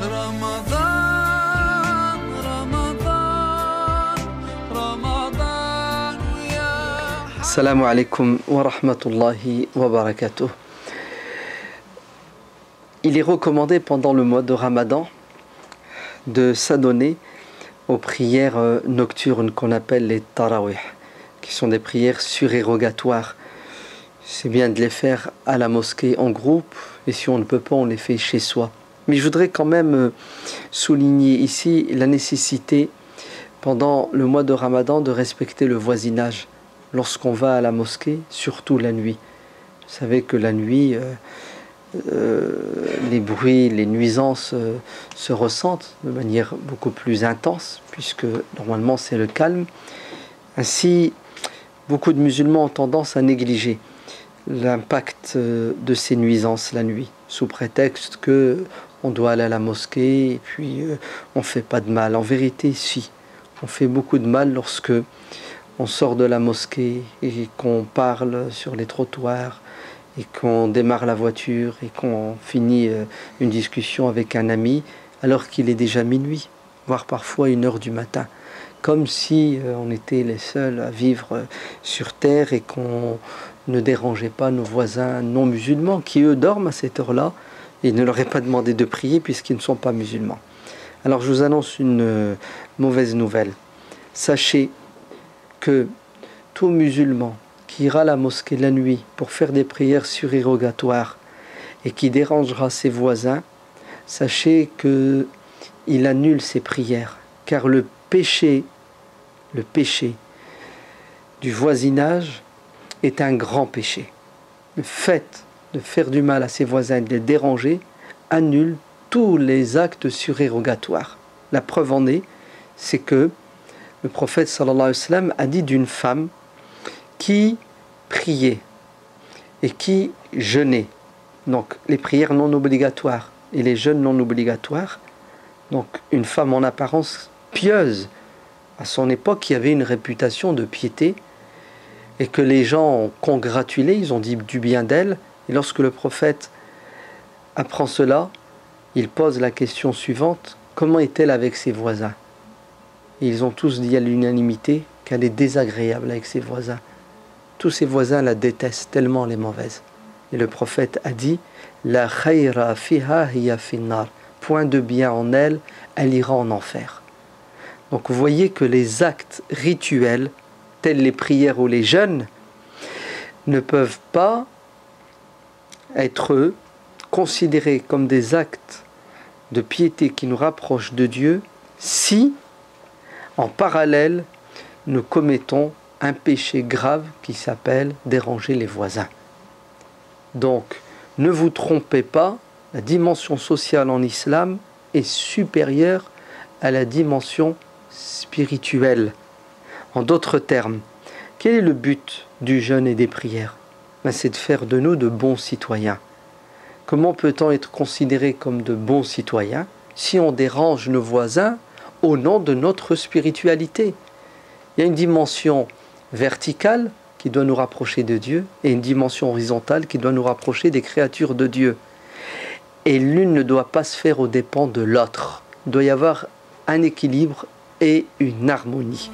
رمضان رمضان رمضان يا Assalamu alaikum wa rahmatullahi wa barakatuh. Il est recommandé pendant le mois de Ramadan de s'adonner aux prières nocturnes qu'on appelle les tarawih, qui sont des prières surérogatoires. C'est bien de les faire à la mosquée en groupe, et si on ne peut pas, on les fait chez soi. Mais je voudrais quand même souligner ici la nécessité, pendant le mois de Ramadan, de respecter le voisinage. Lorsqu'on va à la mosquée, surtout la nuit. Vous savez que la nuit, les bruits, les nuisances se ressentent de manière beaucoup plus intense, puisque normalement c'est le calme. Ainsi, beaucoup de musulmans ont tendance à négliger l'impact de ces nuisances la nuit, sous prétexte que on doit aller à la mosquée et puis on ne fait pas de mal. En vérité, si, on fait beaucoup de mal lorsque on sort de la mosquée et qu'on parle sur les trottoirs et qu'on démarre la voiture et qu'on finit une discussion avec un ami alors qu'il est déjà minuit, voire parfois 1h du matin. Comme si on était les seuls à vivre sur terre et qu'on ne dérangeait pas nos voisins non musulmans qui eux dorment à cette heure-là et ne leur est pas demandé de prier puisqu'ils ne sont pas musulmans. Alors je vous annonce une mauvaise nouvelle. Sachez que tout musulman qui ira à la mosquée la nuit pour faire des prières surérogatoires et qui dérangera ses voisins, sachez qu'il annule ses prières, car le péché du voisinage est un grand péché. Le fait de faire du mal à ses voisins et de les déranger annule tous les actes surérogatoires. La preuve en est, c'est que le prophète sallallahu alayhi wa sallam a dit d'une femme qui priait et qui jeûnait, donc les prières non obligatoires et les jeûnes non obligatoires, donc une femme en apparence pieuse, à son époque qui avait une réputation de piété et que les gens ont congratulé, ils ont dit du bien d'elle, et lorsque le prophète apprend cela, il pose la question suivante: comment est-elle avec ses voisins? Et ils ont tous dit à l'unanimité qu'elle est désagréable avec ses voisins. Tous ses voisins la détestent tellement elle est mauvaise. Et le prophète a dit: La khayra fiha hiya finnar. Point de bien en elle, elle ira en enfer. Donc vous voyez que les actes rituels, tels les prières ou les jeûnes, ne peuvent pas être considérés comme des actes de piété qui nous rapprochent de Dieu si, en parallèle, nous commettons un péché grave qui s'appelle déranger les voisins. Donc, ne vous trompez pas, la dimension sociale en islam est supérieure à la dimension spirituelle. En d'autres termes, quel est le but du jeûne et des prières? C'est de faire de nous de bons citoyens. Comment peut-on être considéré comme de bons citoyens si on dérange nos voisins au nom de notre spiritualité? Il y a une dimension verticale qui doit nous rapprocher de Dieu et une dimension horizontale qui doit nous rapprocher des créatures de Dieu. Et l'une ne doit pas se faire aux dépens de l'autre. Il doit y avoir un équilibre et une harmonie.